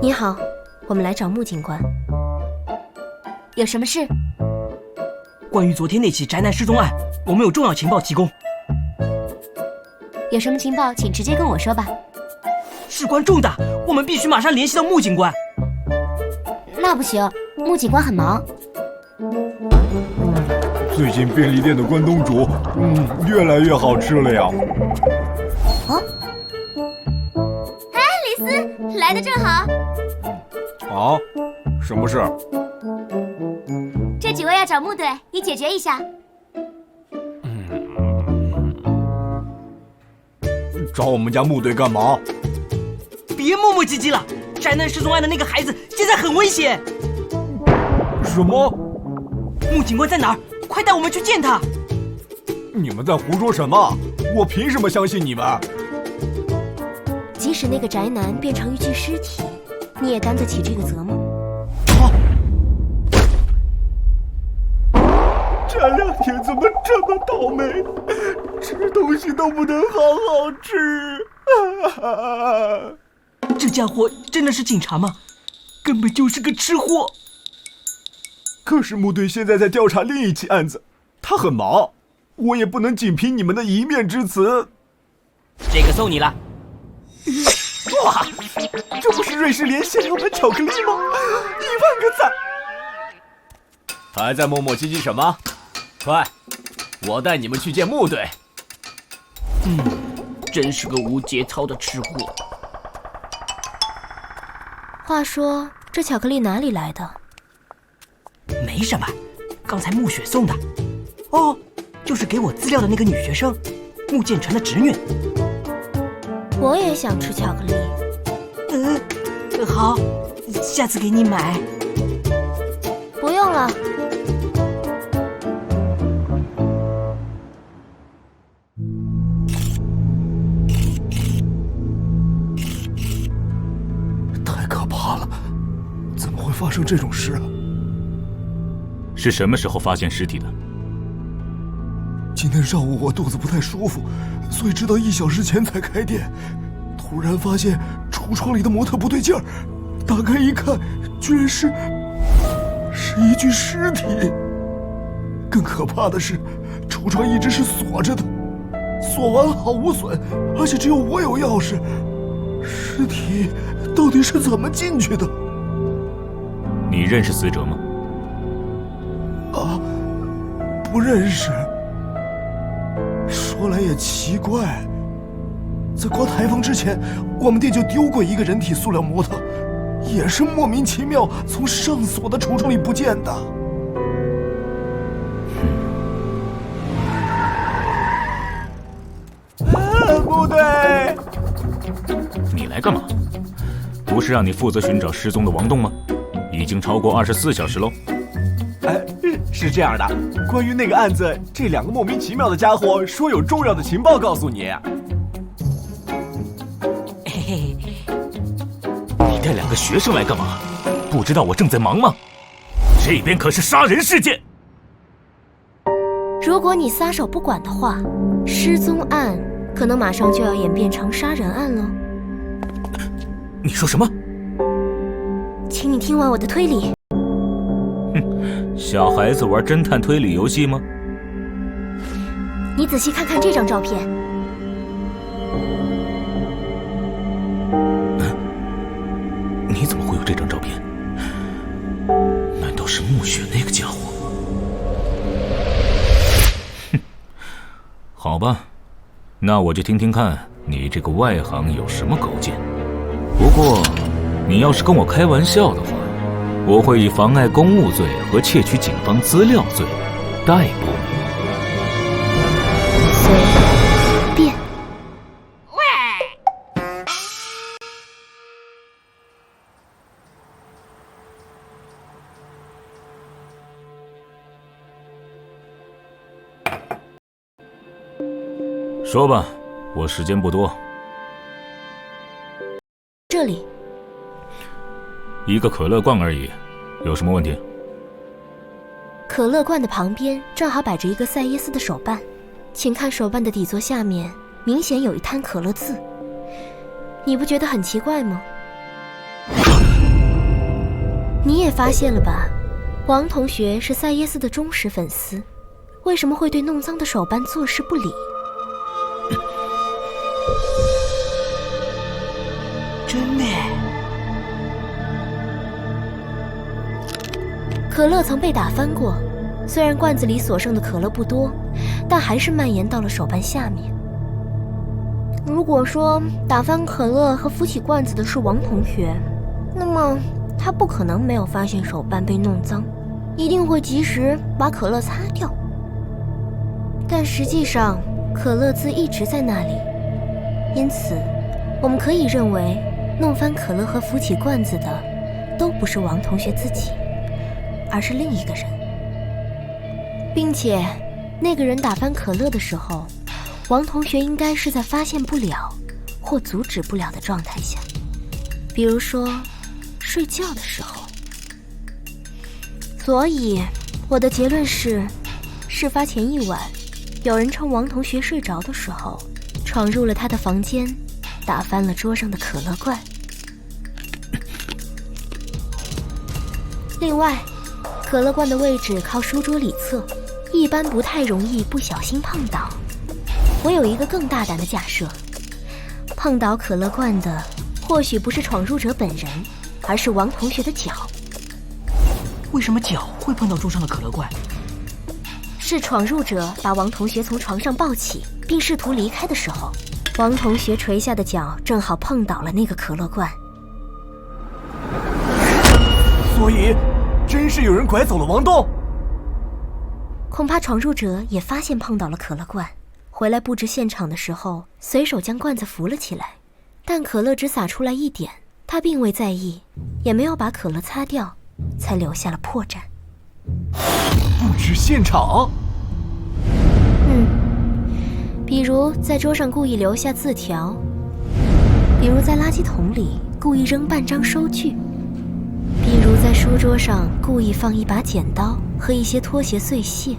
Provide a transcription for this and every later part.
你好，我们来找穆警官。有什么事？关于昨天那起宅男失踪案，我们有重要情报提供。有什么情报，请直接跟我说吧。事关重大，我们必须马上联系到穆警官。那不行，穆警官很忙。最近便利店的关东煮，越来越好吃了呀。哦，哎，李斯，来的正好。啊，什么事？这几位要找木队，你解决一下。找我们家木队干嘛？别磨磨唧唧了，宅男失踪案的那个孩子现在很危险。什么？穆警官在哪儿？快带我们去见他！你们在胡说什么？我凭什么相信你们？即使那个宅男变成一具尸体，你也担得起这个责吗？这两天怎么这么倒霉？吃东西都不能好好吃。这家伙真的是警察吗？根本就是个吃货。可是木队现在在调查另一起案子，他很忙，我也不能仅凭你们的一面之词。这个送你了。哇，这不是瑞士莲限量版巧克力吗？1万个赞！还在磨磨唧唧什么？快，我带你们去见木队。真是个无节操的吃货。话说，这巧克力哪里来的？没什么，刚才穆雪送的。哦，就是给我资料的那个女学生，穆建成的侄女。我也想吃巧克力。好，下次给你买。不用了。太可怕了，怎么会发生这种事啊？是什么时候发现尸体的？今天上午我肚子不太舒服，所以直到1小时前才开店。突然发现橱窗里的模特不对劲儿，打开一看，居然是一具尸体。更可怕的是，橱窗一直是锁着的，锁完好无损，而且只有我有钥匙。尸体到底是怎么进去的？你认识死者吗？啊，不认识。说来也奇怪，在刮台风之前，我们店就丢过一个人体塑料模特，也是莫名其妙从上锁的橱窗里不见的。木队，你来干嘛？不是让你负责寻找失踪的王栋吗？已经超过24小时喽。是这样的，关于那个案子，这2个莫名其妙的家伙说有重要的情报告诉你。嘿嘿，你带2个学生来干嘛？不知道我正在忙吗？这边可是杀人事件。如果你撒手不管的话，失踪案可能马上就要演变成杀人案了。你说什么？请你听完我的推理。小孩子玩侦探推理游戏吗？你仔细看看这张照片。你怎么会有这张照片？难道是穆雪那个家伙？哼，好吧，那我就听听看你这个外行有什么高见。不过，你要是跟我开玩笑的话，我会以妨碍公务罪和窃取警方资料罪逮捕你。随便。说吧，我时间不多。这里。一个可乐罐而已，有什么问题？可乐罐的旁边正好摆着一个赛耶斯的手办，请看手办的底座下面明显有一滩可乐渍，你不觉得很奇怪吗？你也发现了吧？王同学是赛耶斯的忠实粉丝，为什么会对弄脏的手办坐视不理？真的。可乐曾被打翻过，虽然罐子里所剩的可乐不多，但还是蔓延到了手办下面。如果说打翻可乐和扶起罐子的是王同学，那么他不可能没有发现手办被弄脏，一定会及时把可乐擦掉。但实际上，可乐渍一直在那里，因此，我们可以认为，弄翻可乐和扶起罐子的，都不是王同学自己，而是另一个人，并且，那个人打翻可乐的时候，王同学应该是在发现不了或阻止不了的状态下，比如说睡觉的时候。所以我的结论是，事发前一晚，有人趁王同学睡着的时候，闯入了他的房间，打翻了桌上的可乐罐。另外，可乐罐的位置靠书桌里侧，一般不太容易不小心碰倒。我有一个更大胆的假设，碰倒可乐罐的或许不是闯入者本人，而是王同学的脚。为什么脚会碰到桌上的可乐罐？是闯入者把王同学从床上抱起，并试图离开的时候，王同学垂下的脚正好碰倒了那个可乐罐。所以，真是有人拐走了王栋。恐怕闯入者也发现碰倒了可乐罐，回来布置现场的时候，随手将罐子扶了起来，但可乐只洒出来一点，他并未在意，也没有把可乐擦掉，才留下了破绽。布置现场？比如在桌上故意留下字条，比如在垃圾桶里故意扔半张收据，比如在书桌上故意放一把剪刀和一些拖鞋碎屑。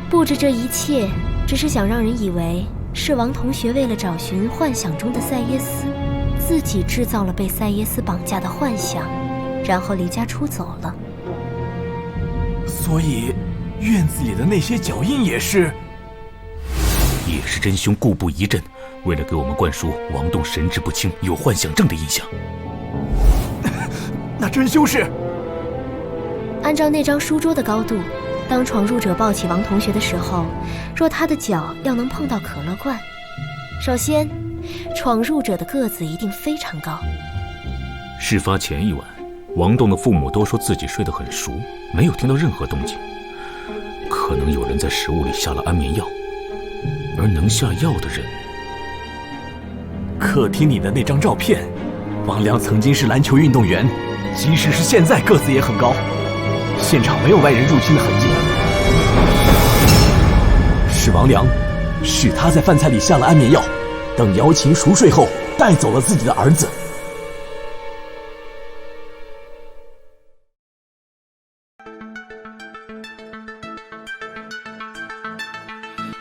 布置这一切，只是想让人以为是王同学为了找寻幻想中的赛耶斯，自己制造了被赛耶斯绑架的幻想，然后离家出走了。所以，院子里的那些脚印也是真凶故布疑阵，为了给我们灌输王栋神志不清、有幻想症的印象。那真凶是？按照那张书桌的高度，当闯入者抱起王同学的时候，若他的脚要能碰到可乐罐，首先，闯入者的个子一定非常高。事发前一晚，王栋的父母都说自己睡得很熟，没有听到任何动静。可能有人在食物里下了安眠药，而能下药的人……客厅里的那张照片，王良曾经是篮球运动员，即使是现在个子也很高。现场没有外人入侵的痕迹。是王良，是他在饭菜里下了安眠药，等姚琴熟睡后带走了自己的儿子。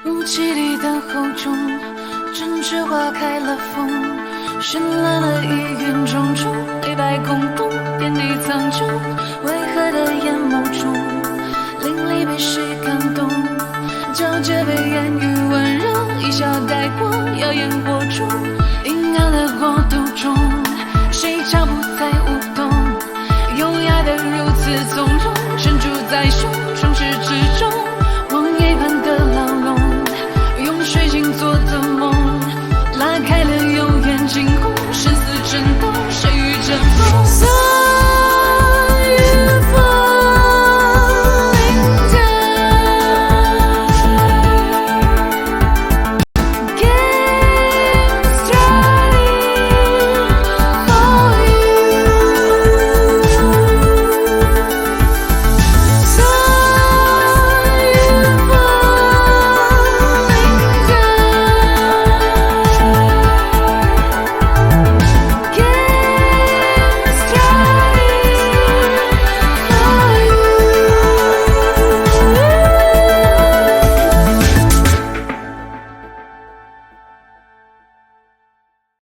雾气里等候中，栀子花开了风，绚烂的意云重重，黑白空洞，遍地苍穹，为何的眼眸中，淋漓被谁感动？皎洁被言语温柔，一笑带过，耀眼火中，阴暗的国度中。